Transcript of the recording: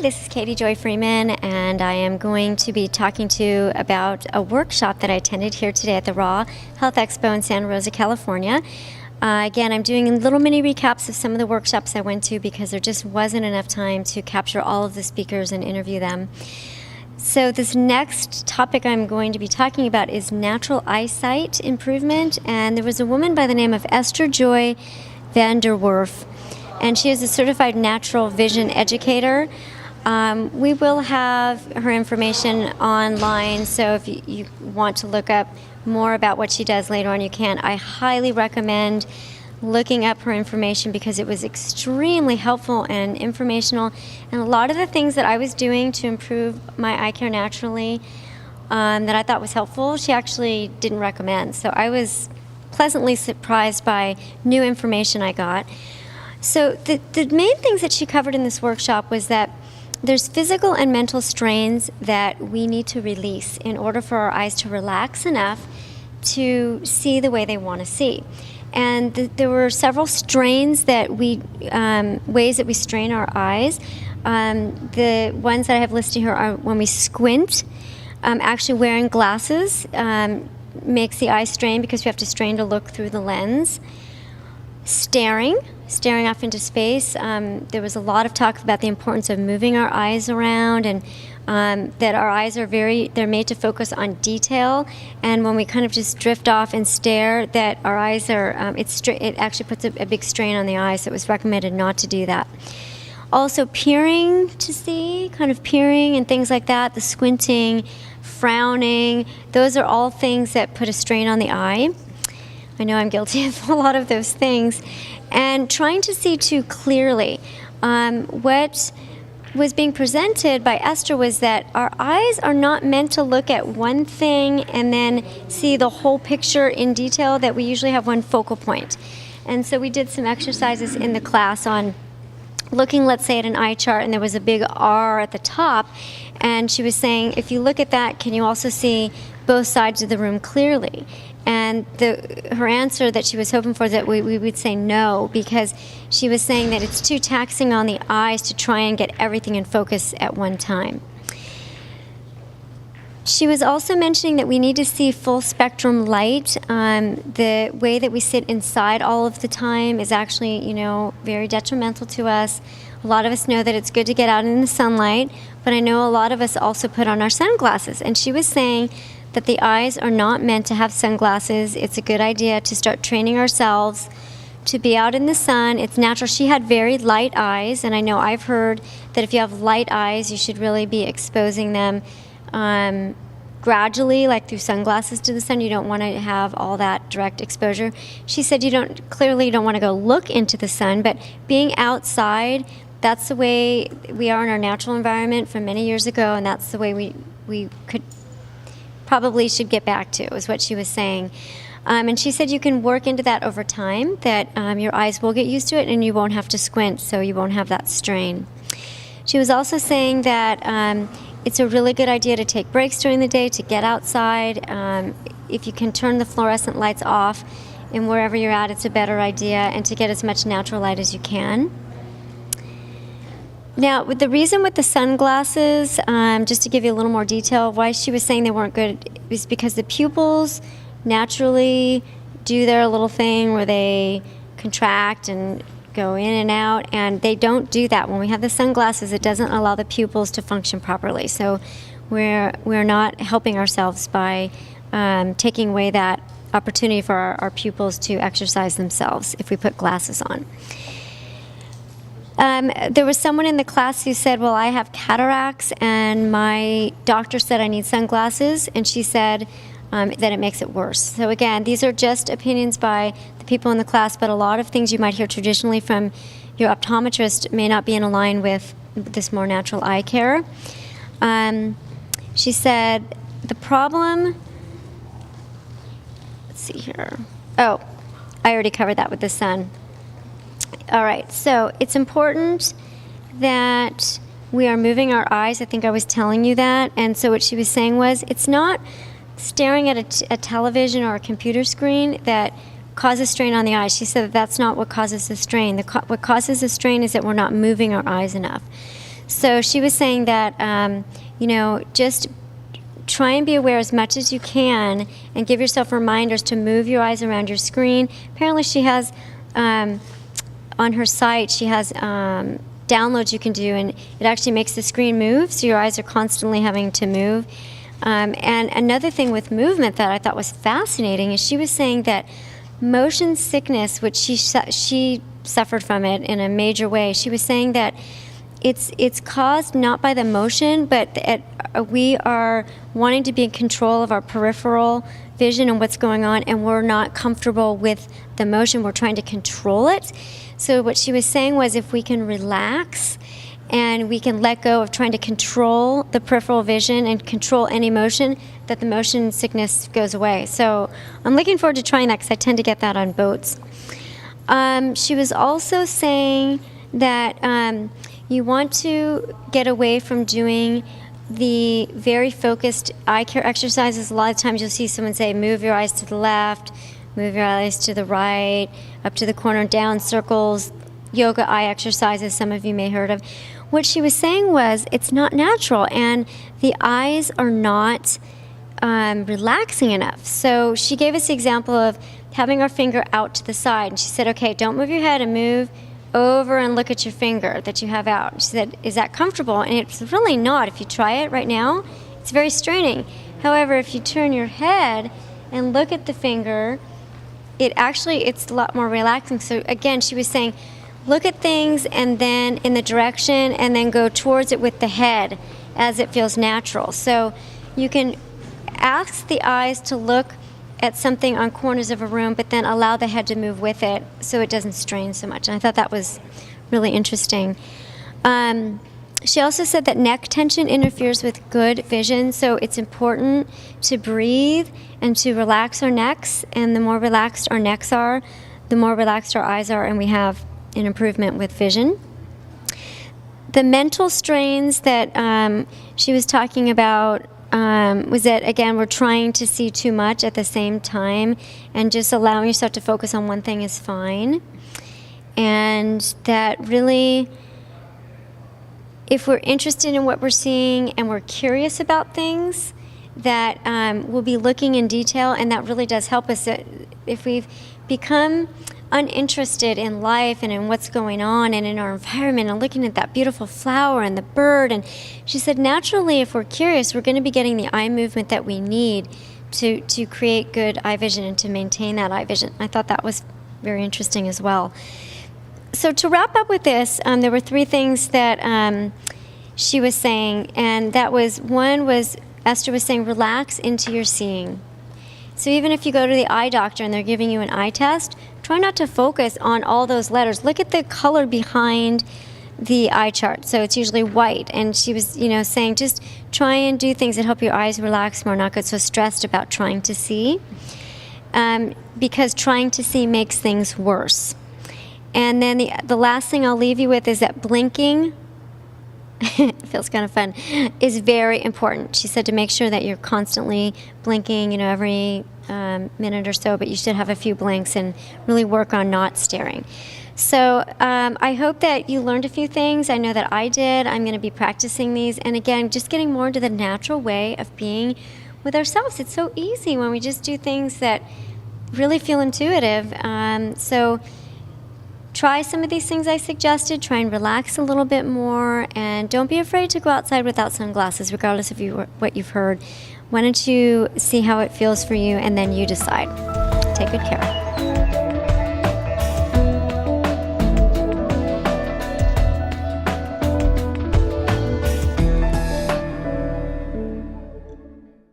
this is Katie Joy Freeman, and I am going to be talking to you about a workshop that I attended here today at the Raw Health Expo in Santa Rosa, California. Again, I'm doing little mini recaps of some of the workshops I went to because there just wasn't enough time to capture all of the speakers and interview them. So this next topic I'm going to be talking about is natural eyesight improvement, and there was a woman by the name of Esther Joy van der Werf, and she is a certified natural vision educator. We will have her information online, so if you want to look up more about what she does later on, you can. I highly recommend looking up her information because it was extremely helpful and informational, and a lot of the things that I was doing to improve my eye care naturally that I thought was helpful, she actually didn't recommend. So I was pleasantly surprised by new information I got. So the main things that she covered in this workshop was that there's physical and mental strains that we need to release in order for our eyes to relax enough to see the way they want to see. And there were several strains that ways that we strain our eyes. The ones that I have listed here are when we squint. Actually wearing glasses makes the eye strain because we have to strain to look through the lens. Staring off into space. There was a lot of talk about the importance of moving our eyes around, and that our eyes are they're made to focus on detail, and when we kind of just drift off and stare, that our eyes are, it actually puts a big strain on the eyes, so it was recommended not to do that. Also peering to see, kind of peering and things like that, the squinting, frowning, those are all things that put a strain on the eye. I know I'm guilty of a lot of those things. And trying to see too clearly. What was being presented by Esther was that our eyes are not meant to look at one thing and then see the whole picture in detail, that we usually have one focal point. And so we did some exercises in the class on looking, let's say, at an eye chart, and there was a big R at the top, and she was saying, if you look at that, can you also see both sides of the room clearly? And her answer that she was hoping for is that we would say no, because she was saying that it's too taxing on the eyes to try and get everything in focus at one time. She was also mentioning that we need to see full spectrum light. The way that we sit inside all of the time is actually, very detrimental to us. A lot of us know that it's good to get out in the sunlight, but I know a lot of us also put on our sunglasses. And she was saying that the eyes are not meant to have sunglasses. It's a good idea to start training ourselves to be out in the sun. It's natural. She had very light eyes, and I know I've heard that if you have light eyes, you should really be exposing them gradually, like through sunglasses to the sun. You don't want to have all that direct exposure. She said you don't want to go look into the sun, but being outside, that's the way we are in our natural environment from many years ago, and that's the way we probably should get back to, is what she was saying. And she said you can work into that over time, that your eyes will get used to it and you won't have to squint, so you won't have that strain. She was also saying that it's a really good idea to take breaks during the day, to get outside. If you can turn the fluorescent lights off, and wherever you're at, it's a better idea, and to get as much natural light as you can. Now, with the reason with the sunglasses, just to give you a little more detail, why she was saying they weren't good is because the pupils naturally do their little thing where they contract and go in and out, and they don't do that. When we have the sunglasses, it doesn't allow the pupils to function properly. So we're not helping ourselves by taking away that opportunity for our pupils to exercise themselves if we put glasses on. There was someone in the class who said, well, I have cataracts and my doctor said I need sunglasses, and she said that it makes it worse. So again, these are just opinions by the people in the class, but a lot of things you might hear traditionally from your optometrist may not be in line with this more natural eye care. She said the problem, let's see here. Oh, I already covered that with the sun. All right, so it's important that we are moving our eyes. I think I was telling you that. And so what she was saying was, it's not staring at a television or a computer screen that causes strain on the eyes. She said that that's not what causes the strain. What causes the strain is that we're not moving our eyes enough. So she was saying that, just try and be aware as much as you can and give yourself reminders to move your eyes around your screen. Apparently she has, on her site, she has downloads you can do, and it actually makes the screen move, so your eyes are constantly having to move. And another thing with movement that I thought was fascinating is she was saying that motion sickness, which she suffered from it in a major way, she was saying that it's caused not by the motion, but we are wanting to be in control of our peripheral vision and what's going on, and we're not comfortable with the motion. We're trying to control it. So what she was saying was, if we can relax and we can let go of trying to control the peripheral vision and control any motion, that the motion sickness goes away. So I'm looking forward to trying that because I tend to get that on boats. She was also saying that you want to get away from doing the very focused eye care exercises. A lot of times you'll see someone say, move your eyes to the left, move your eyes to the right, up to the corner, down circles, yoga eye exercises some of you may have heard of. What she was saying was it's not natural, and the eyes are not relaxing enough. So she gave us the example of having our finger out to the side, and she said, okay, don't move your head and move over and look at your finger that you have out. She said, is that comfortable? And it's really not. If you try it right now, it's very straining. However, if you turn your head and look at the finger, it's a lot more relaxing. So again, she was saying, look at things and then in the direction and then go towards it with the head as it feels natural. So you can ask the eyes to look at something on corners of a room, but then allow the head to move with it so it doesn't strain so much. And I thought that was really interesting. She also said that neck tension interferes with good vision, so it's important to breathe and to relax our necks, and the more relaxed our necks are, the more relaxed our eyes are, and we have an improvement with vision. The mental strains that she was talking about was that, again, we're trying to see too much at the same time, and just allowing yourself to focus on one thing is fine. And that really, if we're interested in what we're seeing and we're curious about things, that we'll be looking in detail, and that really does help us. If we've become uninterested in life and in what's going on and in our environment and looking at that beautiful flower and the bird, and she said naturally if we're curious, we're going to be getting the eye movement that we need to create good eye vision and to maintain that eye vision. I thought that was very interesting as well. So to wrap up with this, there were three things that she was saying, and that was, one was, Esther was saying, relax into your seeing. So even if you go to the eye doctor and they're giving you an eye test, try not to focus on all those letters. Look at the color behind the eye chart. So it's usually white. And she was, saying just try and do things that help your eyes relax more, not get so stressed about trying to see, because trying to see makes things worse. And then the last thing I'll leave you with is that blinking, it feels kind of fun, is very important. She said to make sure that you're constantly blinking, every minute or so, but you should have a few blinks and really work on not staring. So I hope that you learned a few things. I know that I did. I'm going to be practicing these. And again, just getting more into the natural way of being with ourselves. It's so easy when we just do things that really feel intuitive. So try some of these things I suggested. Try and relax a little bit more, and don't be afraid to go outside without sunglasses, regardless of what you've heard. Why don't you see how it feels for you, and then you decide. Take good care.